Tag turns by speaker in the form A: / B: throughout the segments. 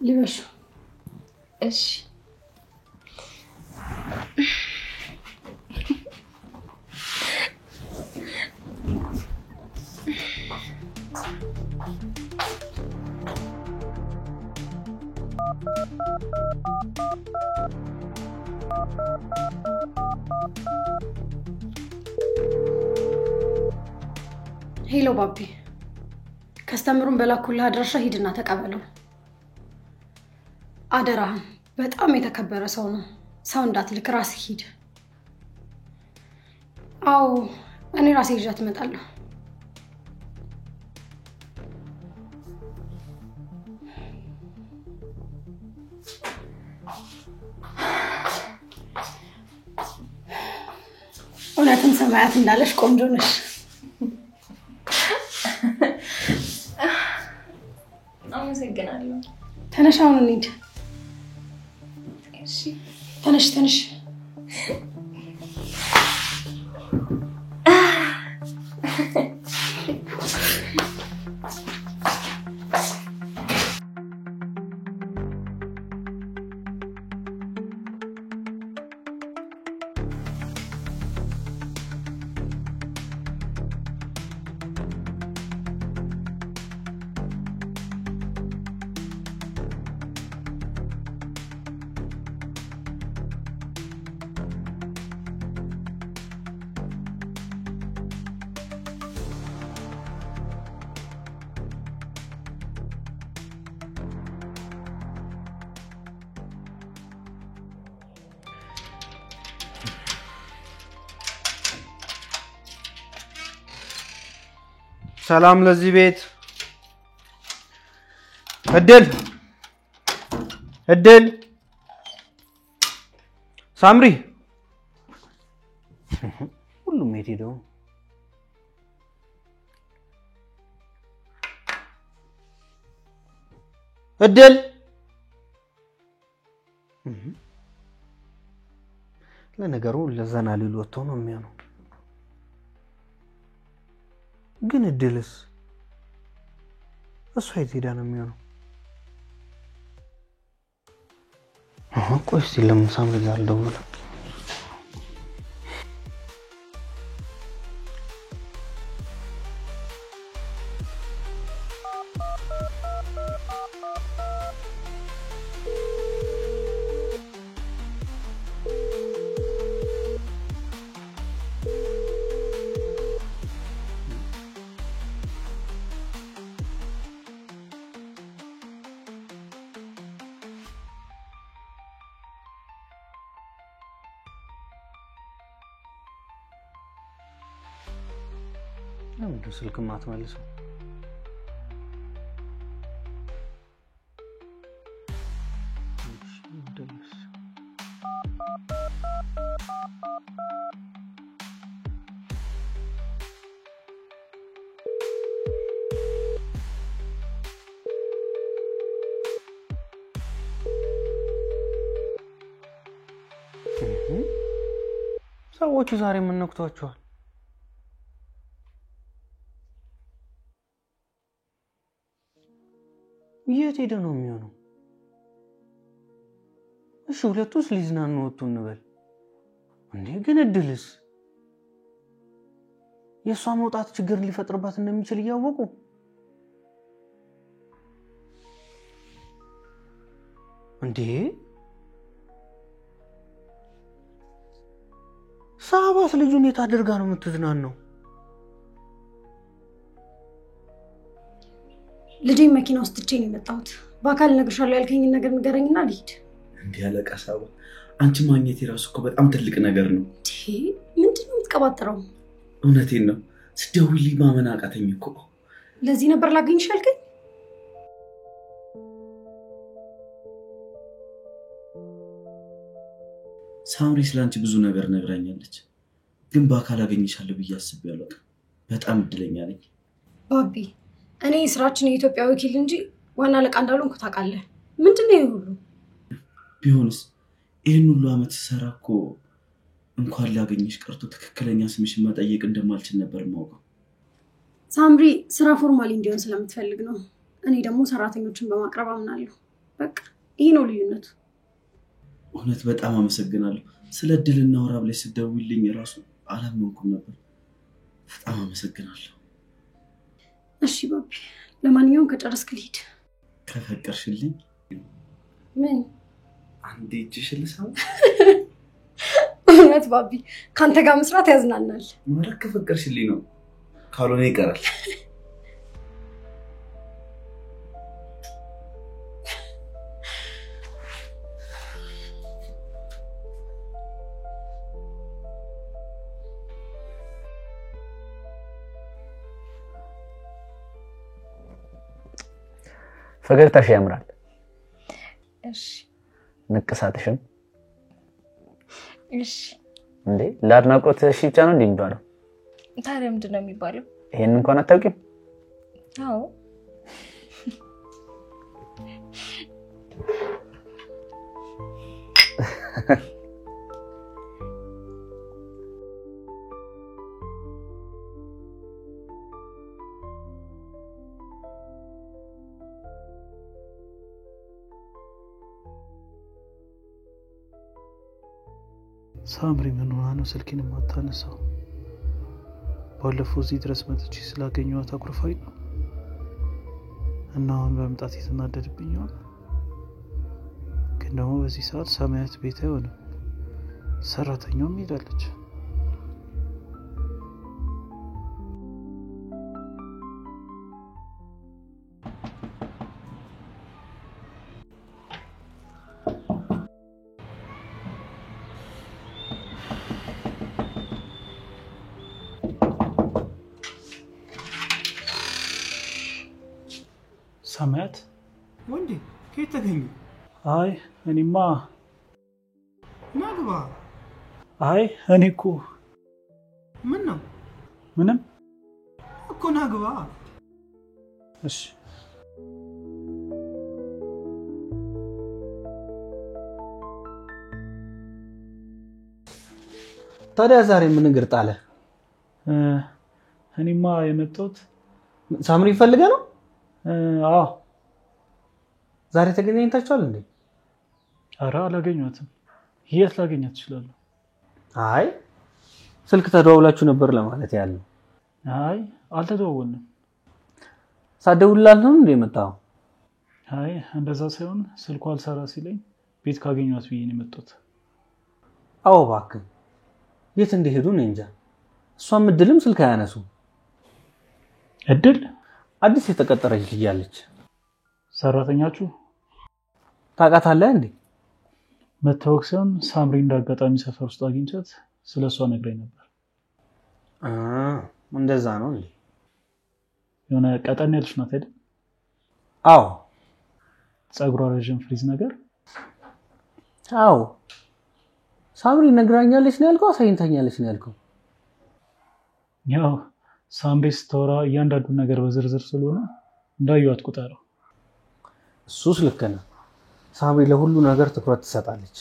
A: ليش
B: ايش
A: ሄሎ ባቢ ከስተምሩን በላኩልህ አድራሻ ሂድና ተቀበለው አደራህን በጣም የተከበረ ሰው ነው ሰው እንዳትልክ ራስህ ሂድ አው እኔ ራሴ ይዣት እመጣለሁ እውነትም ሰማያት እንዳለሽ ቆንጆ ነሽ
B: አመሰግናለሁ
A: ተነሽ አሁን እንሂድ
B: እሺ
A: ተነሽ
C: ሰላም ለዚህ ቤት እድል ሳምሪ ሁሉም ሄደው እድል ለነገሩ ለዘና ሊሉ ወጥቶ ነው የሚያነው ግን እድልስ እሷ የት ነው የሚሆነው ቆይ ሲለም ሳምሪ ጋር ደውላ ለምን ስልክ ማትመልሰው ሰዎቹ ዛሬ ምን ነክቷቸዋል የት ሄደ ነው የሚሆነው እሺ ሁለቱስ ሊዝናኑ ወጡ እንበል እንዴ ግን እድልስ የሷ መውጣት ችግር ሊፈጥርባት እንደሚችል ያወቁ እንዴ ሳባስ ልጁን የታደርጋ ነው የምትዝናናው
A: ልጄ መኪና ውስጥ ትቼ ነው የመጣሁት በአካል ነግርሻለሁ ያልከኝ ነገር ንገረኝና ልሂድ
D: እንዴ ያለቃ ሳባ አንቺ ማግኘት የራሱ እኮ በጣም ትልቅ ነገር ነው
A: ምንድነው የምትቀባጥረው
D: እውነቴን ነው ስደውልልኝ ማመን አቃተኝ እኮ
A: ለዚህ ነበር ላገኝሽ ያልከኝ
D: ሳምሪ ስላንቺ ብዙ ነገር ነግራኛለች ግን በአካል አገኝሻለሁ ብዬ አስቤያለሁ። በጣም እድለኛ ነኝ
A: ባቢ። እኔ ስራችን የኢትዮጵያ ወኪል እንጂ ዋና አለቃ እንዳልሆንኩ ታውቃለህ። ምንድነው ይሄ ሁሉ?
D: ቢሆንስ ይሄን ሁሉ አመት ሰራ እኮ እንኳን ላገኝሽ ቀርቶ ትክክለኛ ስምሽን መጠየቅ እንደማልችል ነበር የማውቀው።
A: ሳምሪ ስራ ፎርማሊ እንዲሆን ስለምትፈልግ ነው። እኔ ደግሞ ሰራተኞችን በማቅረብ አምናለሁ። በቃ ይሄ ነው ልዩነቱ።
D: እውነት በጣም አመሰግናለሁ። ስለ እድልና ወራብ ላይ ስትደውይልኝ ራሱ አላመንኩም ነበር። በጣም አመሰግናለሁ።
A: እሺ ባቢ፣ ለማንኛውም ከጨረስክ ልሂድ።
D: ከፈቀርሽልኝ።
A: ምን?
D: አንዴ እጅሽን ልሳም።
A: እውነት ባቢ፣ ካንተ ጋር መስራት ያዝናናል።
D: ማለት ከፈቀርሽልኝ ነው። ካልሆነ ይቀራል።
C: ፈገግታሽ ያምራል።
B: እሺ
C: ንቅሳትሽም
B: እሺ።
C: እንዴ ለአድናቆት እሺ ብቻ ነው እንደሚባለው?
B: ታዲያ ምንድነው የሚባለው?
C: ይሄን እንኳን አታውቂም?
B: አዎ
E: ሳምሪ ምን ሆና ነው ስልኬን የማታነሳው? ባለፈው እዚህ ድረስ መጥቼ ስላገኘኋት አኩርፋኝ ነው እና አሁን በመምጣት የተናደድብኝ ነው። ግን ደግሞ በዚህ ሰዓት ሰማያት ቤት አይሆንም፣ ሰራተኛውም ሄዳለች። ሰማያት
F: ወንዴ ከየት ተገኘ?
E: አይ እኔማ
F: ናግባ።
E: አይ እኔ እኮ
F: ምን ነው?
E: ምንም
F: እኮ ናግባ።
E: እሺ
C: ታዲያ ዛሬ ምን እግር ጣለ?
E: እኔማ የመጣሁት
C: ሳምሪ ፈልገ ነው?
E: አዎ
C: ዛሬ ተገናኝታችኋል እንዴ?
E: ኧረ አላገኘኋትም። የት ላገኛት እችላለሁ?
C: አይ ስልክ ተደዋውላችሁ ነበር ለማለት ያለው።
E: አይ አልተደዋወልንም።
C: ሳደውልላት ነው እንዴ የመጣው?
E: አይ እንደዛ ሳይሆን ስልኳ አልሰራ ሲለኝ ቤት ካገኘኋት ብዬ ነው የመጣሁት።
C: አዎ እባክህ የት እንደሄዱ ነው እንጃ። እሷም እድልም ስልክ አያነሱ።
E: እድል
C: አዲስ የተቀጠረች ልጅ ያለች
E: ሰራተኛችሁ
C: ታውቃታለህ እንዴ?
E: መታወቅ ሲሆን ሳምሪ እንዳጋጣሚ ሰፈር ውስጥ አግኝቻት ስለሷ ነግረኝ ነበር።
C: እንደዛ ነው እንዴ?
E: የሆነ ቀጠን ያለች ናት አይደል?
C: አዎ።
E: ፀጉሯ ረጅም ፍሪዝ ነገር?
C: አዎ። ሳምሪ ነግራኛለች ነው ያልከው? አሳይንታኛለች ነው ያልከው?
E: ያው ሳምሪ ስታወራ እያንዳንዱ ነገር በዝርዝር ስለሆነ እንዳየዋት ቁጠረው።
C: እሱስ ልክ ነው። ሳምሪ ለሁሉ ነገር ትኩረት ትሰጣለች።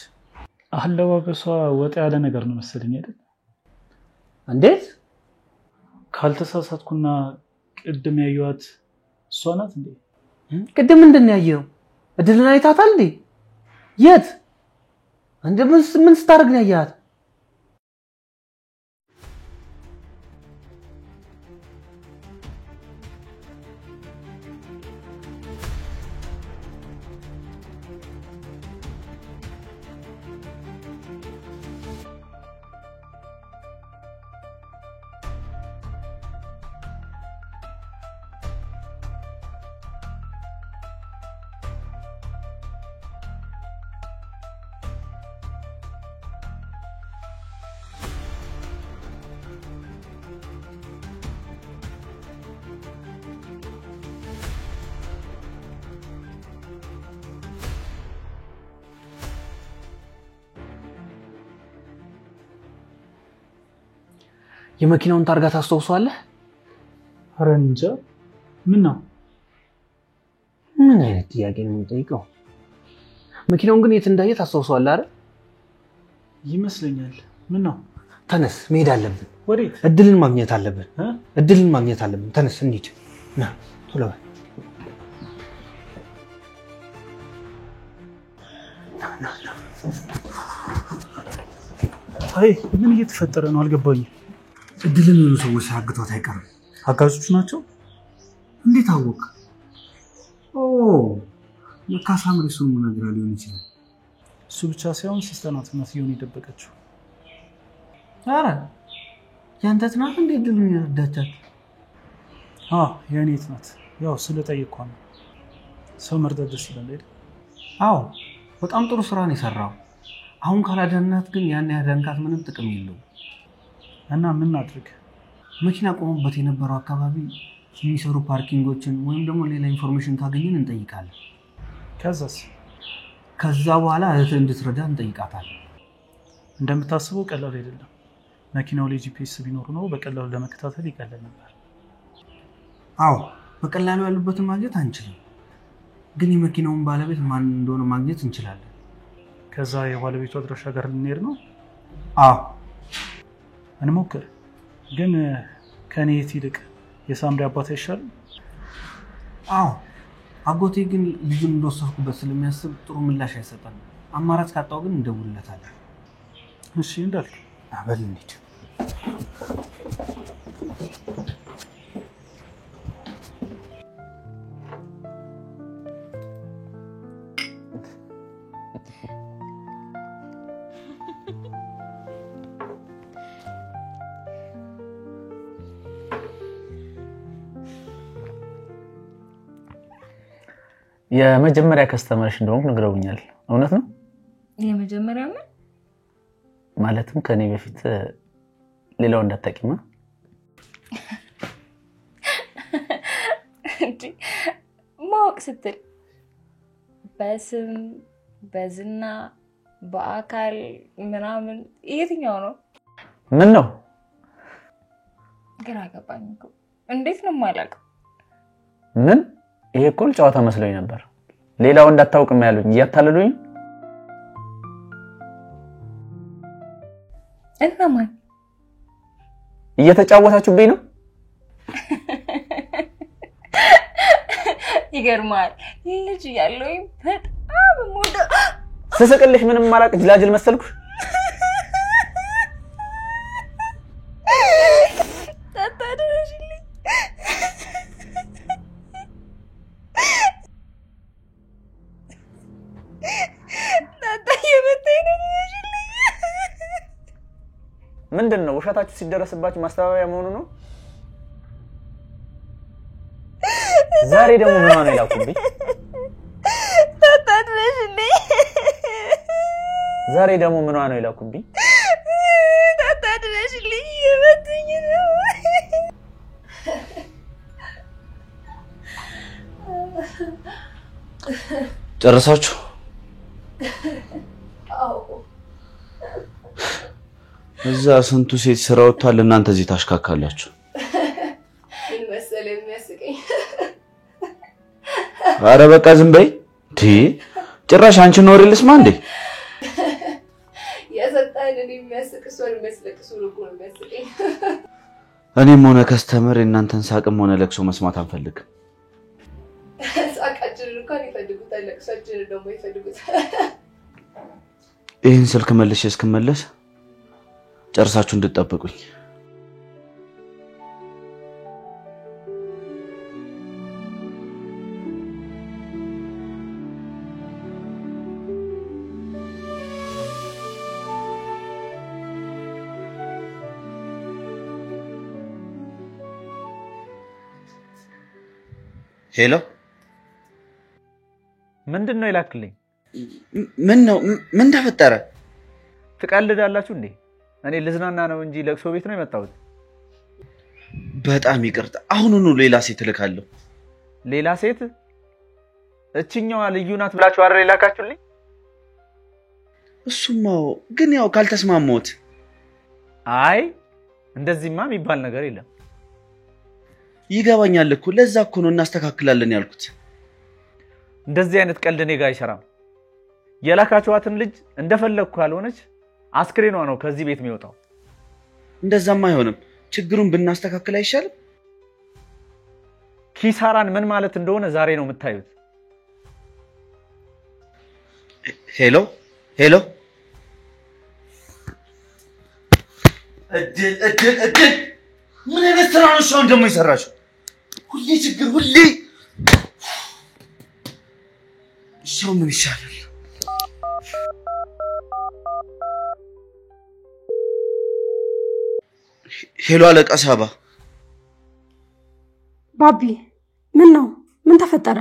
E: አለባበሷ ወጣ ያለ ነገር ነው መሰለኝ አይደል?
C: እንዴት?
E: ካልተሳሳትኩና ቅድም ያየዋት እሷ ናት እንዴ?
C: ቅድም ምንድን ነው ያየው? እድልን አይታታል እንዴ? የት? ምን ስታደርግ ነው ያያት? የመኪናውን ታርጋ ታስተውሷለህ?
E: ኧረ እንጃ። ምን ነው?
C: ምን አይነት ጥያቄ ነው የምጠይቀው? መኪናውን ግን የት እንዳየ ታስተውሷለህ አይደል?
E: ይመስለኛል። ምን ነው?
C: ተነስ፣ መሄድ አለብን።
E: ወዴት?
C: እድልን ማግኘት አለብን። እድልን ማግኘት አለብን። ተነስ እንሂድ። ና ቶሎ በል።
E: አይ ምን እየተፈጠረ ነው አልገባኝም።
C: እድልን ብዙ ሰዎች ሳግቷት አይቀርም።
E: አጋዦቹ ናቸው?
C: እንዴት አወቅ? ለካ ሳምሪ እሱን ነግራ ሊሆን ይችላል።
E: እሱ ብቻ ሳይሆን ሲስተናት እናትየውን የደበቀችው።
C: ኧረ ያንተ ናት እንዴ እድልን ያረዳቻት?
E: የእኔ ናት። ያው ስለጠየቅኳት ነው። ሰው መርዳት ደስ ይላል አይደል?
C: አዎ በጣም ጥሩ ስራ ነው የሰራው። አሁን ካላዳናት ግን ያን ያዳንካት ምንም ጥቅም የለውም።
E: እና ምን አድርግ?
C: መኪና ቆሞበት የነበረው አካባቢ የሚሰሩ ፓርኪንጎችን ወይም ደግሞ ሌላ ኢንፎርሜሽን ካገኘን እንጠይቃለን። ከዛ በኋላ እህት እንድትረዳ እንጠይቃታለን።
E: እንደምታስበው ቀላል አይደለም። መኪናው ላይ ጂፒኤስ ቢኖር ነው በቀላሉ ለመከታተል ይቀላል ነበር።
C: አዎ በቀላሉ ያሉበትን ማግኘት አንችልም፣ ግን የመኪናውን ባለቤት ማን እንደሆነ ማግኘት እንችላለን።
E: ከዛ የባለቤቱ አድራሻ ጋር ልንሄድ ነው?
C: አዎ
E: እንሞክር። ግን ከኔ የት ይልቅ የሳምሪ አባት አይሻልም?
C: አዎ አጎቴ ግን ልጁን እንደወሰድኩበት ስለሚያስብ ጥሩ ምላሽ አይሰጠንም። አማራጭ ካጣው ግን እንደውልለታለን።
E: እሺ እንዳልክ።
C: በል እንሂድ።
G: የመጀመሪያ ከስተመርሽ እንደሆንኩ ነግረውኛል። እውነት ነው?
B: የመጀመሪያ ምን
G: ማለትም ከኔ በፊት ሌላው እንዳታቂማ?
B: ማወቅ ስትል በስም በዝና በአካል ምናምን የትኛው ነው?
G: ምን ነው?
B: ግራ ገባኝ እኮ። እንዴት ነው የማላውቀው?
G: ምን? ይሄ እኮ ጨዋታ መስሎኝ ነበር። ሌላው እንዳታውቅም ያሉኝ እያታለሉኝ።
B: እና ማን
G: እየተጫወታችሁብኝ ነው?
B: ይገርማል። ልጅ ያለውኝ በጣም ሞዳ
G: ስስቅልሽ ምንም ማላቅ ጅላጅል መሰልኩሽ?
B: ታታደረሽልኝ።
G: ምንድነው ውሸታችሁ ሲደረስባችሁ ማስተባበያ መሆኑ ነው? ዛሬ ደግሞ ምን ሆነ ይላኩብኝ?
B: ታታደረሽልኝ።
G: ዛሬ ደግሞ ምን ሆነ ይላኩብኝ?
B: ታታደረሽልኝ የመተኝ ነው።
D: ጨረሳችሁ? እዛ ስንቱ ሴት ስራ ወጥቷል፣ እናንተ እዚህ ታሽካካላችሁ።
B: ምን መሰለህ የሚያስቀኝ?
D: አረ በቃ ዝም በይ። ጭራሽ አንቺ ኖር ልስማ እንዴ?
B: ያሰጣኝ እኔ የሚያስቅ ሶል መስለቅሱ ነው የሚያስቀኝ።
D: እኔም ሆነ ከስተመር እናንተን ሳቅም ሆነ ለቅሶ መስማት አንፈልግም።
B: ሳቃችንን እንኳን ይፈልጉታል፣ ለቅሶአችንን ደግሞ ይፈልጉታል።
D: ይህን ስልክ መልሼ እስክመለስ ጨርሳችሁ እንድትጠብቁኝ። ሄሎ፣
G: ምንድነው ይላክልኝ?
D: ምን ነው? ምን ተፈጠረ?
G: ትቀልዳላችሁ እንዴ? እኔ ልዝናና ነው እንጂ ለቅሶ ቤት ነው የመጣሁት።
D: በጣም ይቅርታ፣ አሁኑኑ ሌላ ሴት ልካለሁ።
G: ሌላ ሴት? እቺኛዋ ልዩ ናት ብላችሁ አረ ላካችሁልኝ?
D: እሱማ ግን ያው ካልተስማማሁት።
G: አይ እንደዚህማ የሚባል ነገር የለም
D: ይገባኛል እኮ ለዛ እኮ ነው እናስተካክላለን ያልኩት
G: እንደዚህ አይነት ቀልድ እኔ ጋር አይሰራም የላካችኋትም ልጅ እንደፈለኩ ካልሆነች አስክሬኗ ነው ከዚህ ቤት የሚወጣው
D: እንደዛማ አይሆንም ችግሩን ብናስተካክል አይሻልም
G: ኪሳራን ምን ማለት እንደሆነ ዛሬ ነው የምታዩት
D: ሄሎ ሄሎ እድል ምን አይነት ስራ ነው ሻው እንደሞ ይሰራሽ ሁሌ ችግር ሁሌ ሻው ምን ይሻላል ሄሎ አለቃ ሳባ
A: ባቢ ምን ነው ምን ተፈጠረ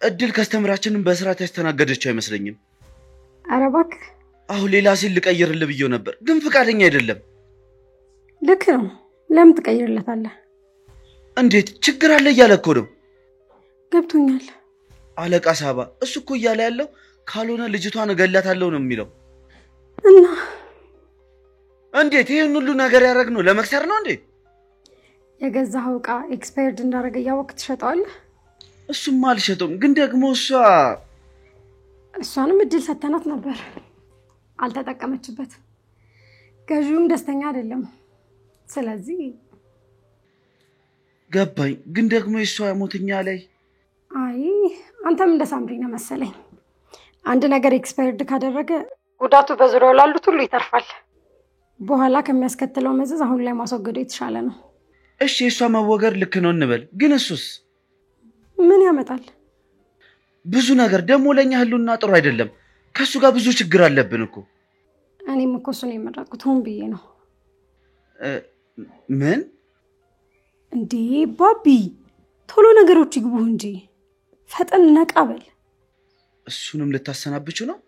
D: እድል ከስተምራችንን በስርዓት ያስተናገደችው አይመስለኝም
A: ኧረ እባክህ
D: አሁን ሌላ ሲል ልቀይርልህ ብዬው ነበር ግን ፍቃደኛ አይደለም
A: ልክ ነው ለምን ትቀይርለታለህ
D: እንዴት ችግር አለ እያለ እኮ ነው
A: ገብቶኛል
D: አለቃ ሳባ እሱ እኮ እያለ ያለው ካልሆነ ልጅቷን እገላታለሁ ነው የሚለው
A: እና
D: እንዴት ይሄን ሁሉ ነገር ያደረግነው ለመክሰር ነው እንዴ
A: የገዛኸው ዕቃ ኤክስፓየርድ እንዳደረገ ያወቅት ትሸጣለህ
D: እሱማ አልሸጠውም ግን ደግሞ
A: እሷንም እድል ሰተናት ነበር አልተጠቀመችበት ገዢውም ደስተኛ አይደለም ስለዚህ
D: ገባኝ ግን ደግሞ እሷ ሞተኛ ላይ
A: አይ አንተም እንደ ሳምሪ ነው መሰለኝ አንድ ነገር ኤክስፓየርድ ካደረገ ጉዳቱ በዙሪያው ላሉት ሁሉ ይተርፋል በኋላ ከሚያስከትለው መዘዝ አሁን ላይ ማስወገዱ የተሻለ ነው
D: እሺ እሷ መወገር ልክ ነው እንበል ግን እሱስ
A: ምን ያመጣል
D: ብዙ ነገር ደግሞ ለኛ ህሉና ጥሩ አይደለም ከሱ ጋር ብዙ ችግር አለብን እኮ
A: እኔም እኮ እሱን የመረጥኩት ሆን ብዬ ነው
D: ምን
A: እንዴ ባቢ ቶሎ ነገሮች ይግቡ እንጂ ፈጠን ነቃበል
D: እሱንም ልታሰናብቹ ነው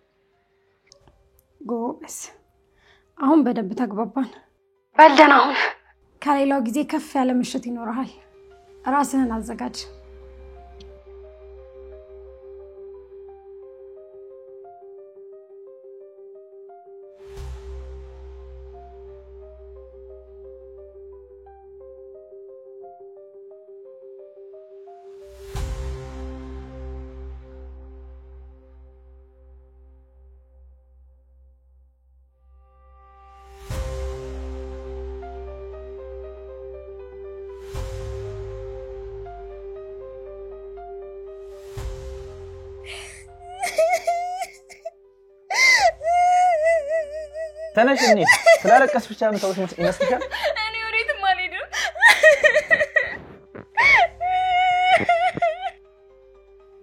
A: ጎበስ አሁን በደንብ ተግባባን በልደና አሁን ከሌላው ጊዜ ከፍ ያለ ምሽት ይኖርሃል ራስህን አዘጋጅ
G: ተነሽኝ ስላለቀስ ብቻ መተውሽ ይመስልሻል
B: እኔ ወሬትም አልሄድም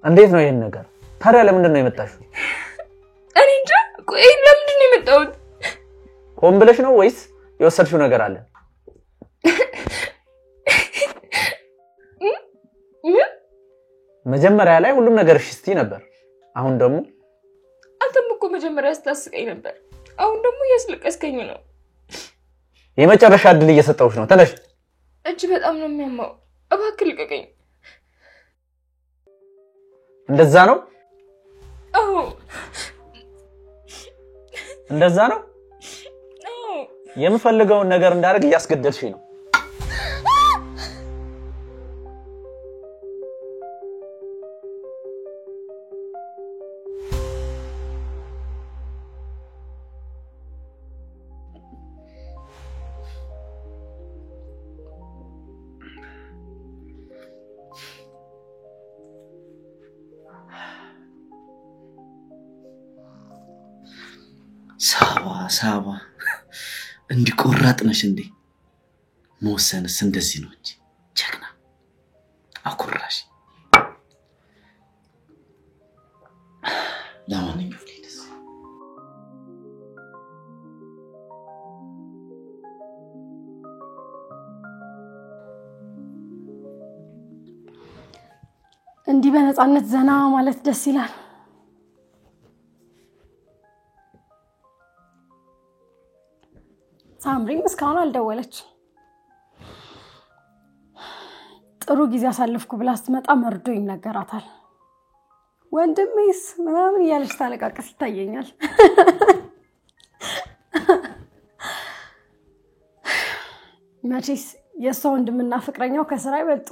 G: እንዴት ነው ይሄን ነገር ታዲያ ለምንድን ነው የመጣሽው
B: እኔ እንጃ ቆይ ለምንድን ነው የመጣሁት
G: ሆን ብለሽ ነው ወይስ የወሰድሽው ነገር አለ መጀመሪያ ላይ ሁሉም ነገር ሽስቲ ነበር አሁን ደግሞ
B: አንተም እኮ መጀመሪያ ስታስቀኝ ነበር አሁን ደግሞ ያስለቀስከኝ ነው
G: የመጨረሻ እድል እየሰጠውሽ ነው ተነሽ
B: እጅ በጣም ነው የሚያማው እባክህ ልቀቀኝ
G: እንደዛ ነው
B: አዎ
G: እንደዛ ነው
B: አዎ
G: የምፈልገውን ነገር እንዳደርግ እያስገደድሽኝ ነው
D: ሳባ እንዲቆራጥ ነሽ እንዴ መወሰንስ እንደዚህ ነው እንጂ ጀግና አኩራሽ ለማንኛውም ልሂድስ
A: እንዲህ በነፃነት ዘና ማለት ደስ ይላል ሳምሪ እስካሁን አልደወለች ጥሩ ጊዜ አሳልፍኩ ብላ ስትመጣ መርዶ ይነገራታል ወንድሜስ ምናምን ያለች ታለቃቀስ ይታየኛል መቼስ የሷ ወንድምና ፍቅረኛው ከስራ ይበልጡ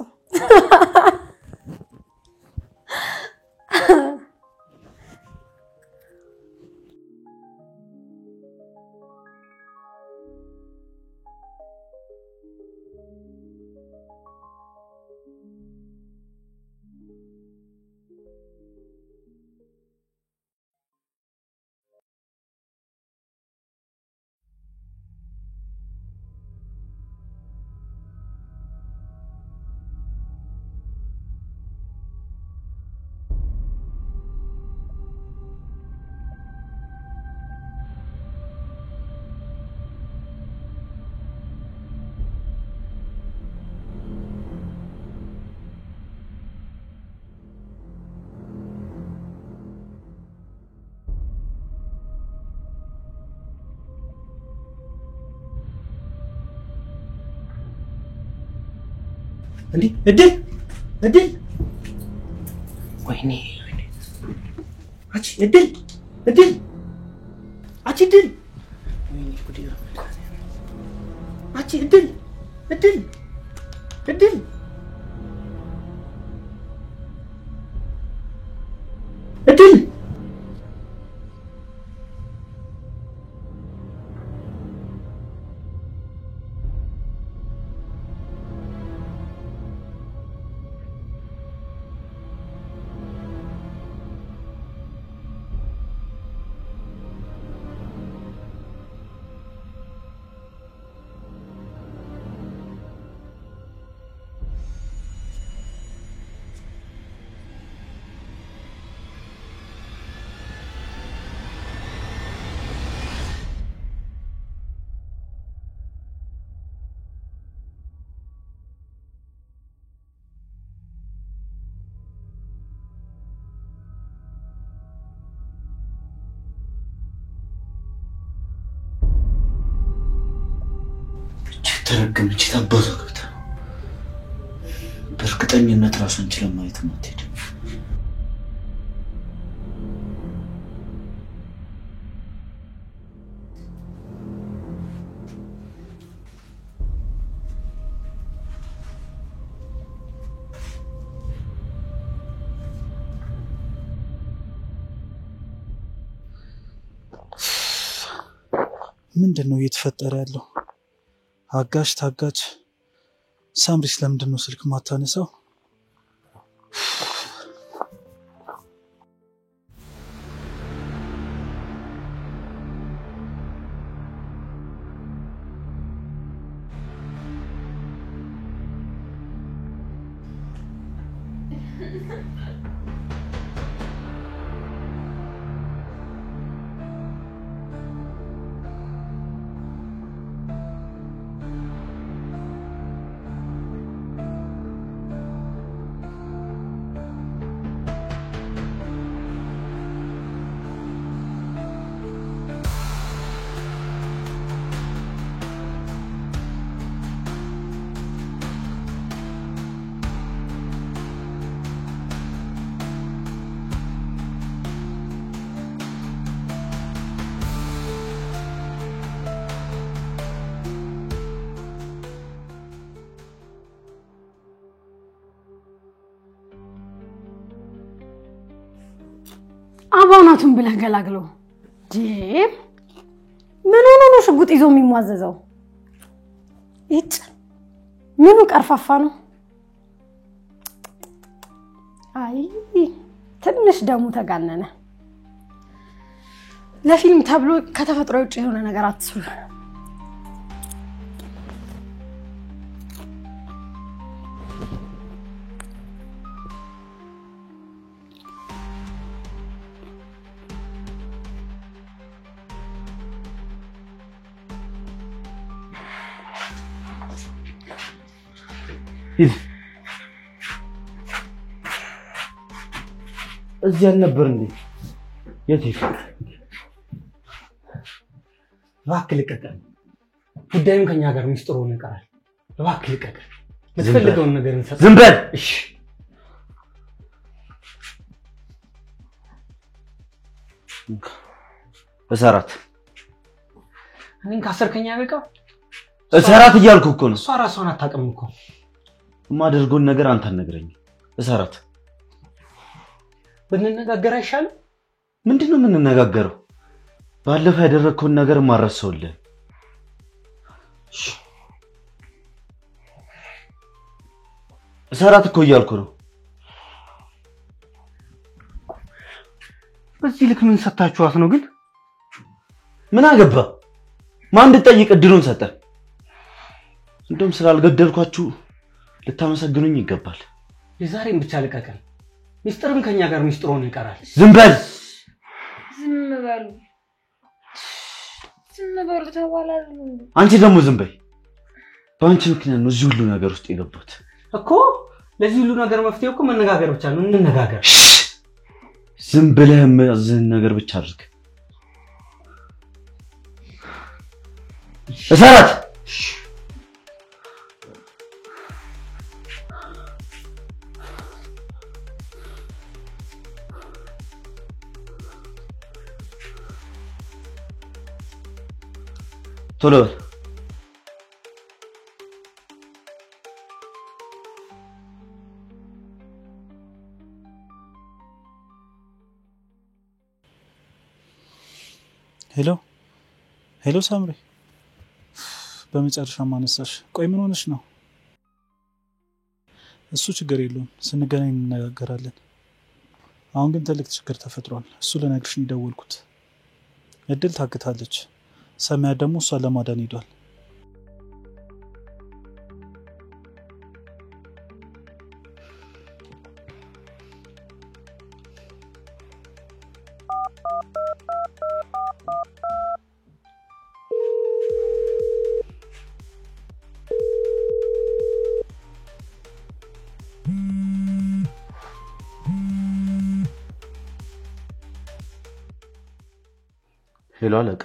C: እንዴ እድል ወይኔ አቺ እድል አቺ እድል ወይኔ ጉዴ አቺ እድል ተረገመች ታባዛ ገብታ በእርግጠኝነት ራሱን ችላ ማየት ማትሄድ
E: ምንድነው እየተፈጠረ ያለው? አጋሽ ታጋች ሳምሪስ ለምንድነው ስልክ ማታነሳው?
A: አባናቱን ብለህ ገላግለው ጂም ምን ሆነ ነው ሽጉጥ ይዞ የሚሟዘዘው? እጭ ምኑ ቀርፋፋ ነው? አይ ትንሽ ደሙ ተጋነነ። ለፊልም ተብሎ ከተፈጥሮ ውጭ የሆነ ነገር አትስሩ።
C: እዚህ አልነበር እንዴ? የት ይፈ እባክህ ልቀቀን። ጉዳዩን ከኛ ጋር ሚስጥር ሆኖ ይቀራል። እባክህ ልቀቀን። የምትፈልገውን ነገር እንሰጥ። ዝም በል እሺ። በሰራት እኔን ካሰርከኛ በቃ
D: እሰራት እያልኩ እኮ ነው።
C: እሷ ራሷን አታውቅም እኮ።
D: የማደርገውን ነገር አንተ አትነግረኝም። እሰራት።
C: ብንነጋገር አይሻልም?
D: ምንድነው የምንነጋገረው? ባለፈው ያደረግከውን ነገር ማረሰውልህ። እሰራት እኮ እያልኩ ነው።
C: በዚህ ልክ ምን ሰጣችኋት ነው ግን?
D: ምን አገባ? ማን እንድጠይቅ እድሉን ሰጠ? እንደውም ስላልገደልኳችሁ ልታመሰግኑኝ ይገባል።
C: የዛሬን ብቻ ልቀቀን። ሚስጥርም ከኛ ጋር ሚስጥር ሆኖ ይቀራል።
D: ዝም በል።
B: ዝም በሉ ተባላሉ።
D: አንቺ ደግሞ ዝም በይ። በአንቺ ምክንያት ነው እዚህ ሁሉ ነገር ውስጥ የገባሁት
C: እኮ። ለዚህ ሁሉ ነገር መፍትሄው እኮ መነጋገር ብቻ ነው። እንነጋገር።
D: ዝም ብለህ የማዝህን ነገር ብቻ አድርግ። እሰራት። ቶሎ በል።
E: ሄሎ ሳምሪ፣ በመጨረሻ ማነሳሽ። ቆይ ምን ሆነሽ ነው? እሱ ችግር የለውም፣ ስንገናኝ እንነጋገራለን። አሁን ግን ትልቅ ችግር ተፈጥሯል። እሱ ለነግርሽ ነው የደወልኩት። እድል ታግታለች። ሰማያት ደግሞ እሷን ለማዳን ሄዷል።
D: ሄሎ አለቃ።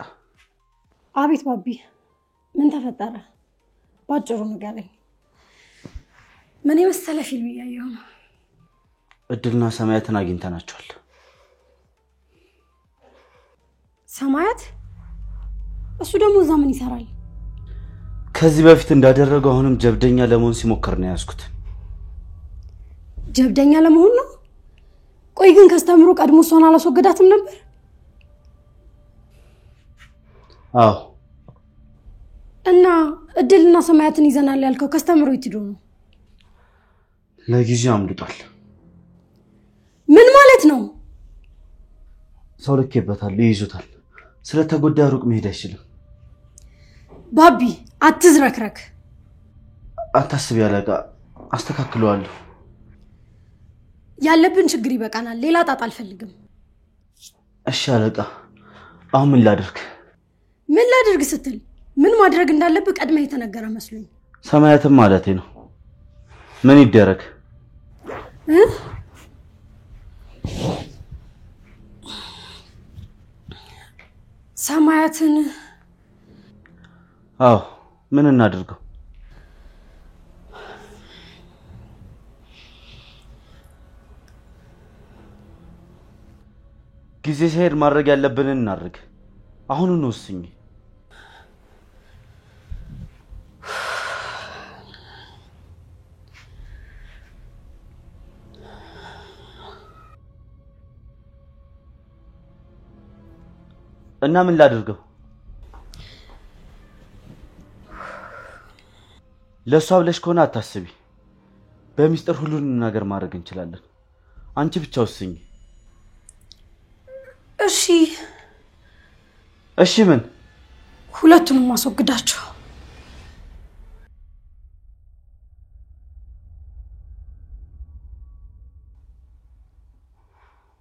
A: አቤት ባቢ፣ ምን ተፈጠረ? ባጭሩ ንገረኝ። ምን የመሰለ ፊልም እያየሁ ነው።
D: እድልና ሰማያትን አግኝተናቸዋል።
A: ሰማያት? እሱ ደግሞ እዛ ምን ይሰራል?
D: ከዚህ በፊት እንዳደረገው አሁንም ጀብደኛ ለመሆን ሲሞክር ነው ያዝኩት።
A: ጀብደኛ ለመሆን ነው? ቆይ ግን ከስተምሩ ቀድሞ እሷን አላስወገዳትም ነበር?
D: አዎ።
A: እና እድልና ሰማያትን ይዘናል ያልከው ከስተምሩ ይትዱ ነው?
D: ለጊዜው አምልጧል።
A: ምን ማለት ነው?
D: ሰው ልኬበታል፣ ይይዙታል። ስለተጎዳ ሩቅ መሄድ አይችልም።
A: ባቢ አትዝረክረክ።
D: አታስቢ አለቃ፣ አስተካክለዋለሁ።
A: ያለብን ችግር ይበቃናል። ሌላ ጣጣ አልፈልግም።
D: እሺ አለቃ፣ አሁን ምን ላድርግ?
A: ምን ላድርግ ስትል ምን ማድረግ እንዳለብህ ቀድመህ የተነገረ መስሎኝ።
D: ሰማያትም ማለቴ ነው። ምን ይደረግ?
A: ሰማያትን?
D: አዎ፣ ምን እናድርገው? ጊዜ ሲሄድ ማድረግ ያለብንን እናድርግ። አሁኑን ወስኝ። እና ምን ላድርገው? ለሷ ብለሽ ከሆነ አታስቢ። በሚስጥር ሁሉንም ነገር ማድረግ እንችላለን። አንቺ ብቻ ወስኝ። እሺ ምን?
A: ሁለቱንም ማስወግዳቸው።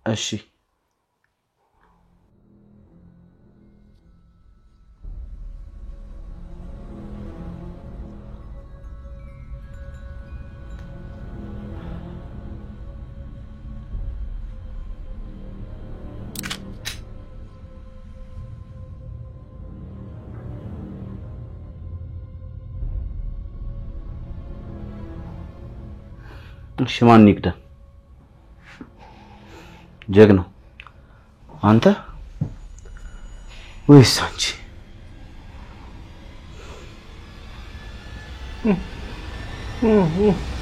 D: እሺ ማን ይግደል? ጀግናው አንተ ወይስ አንቺ?
C: Mm-hmm.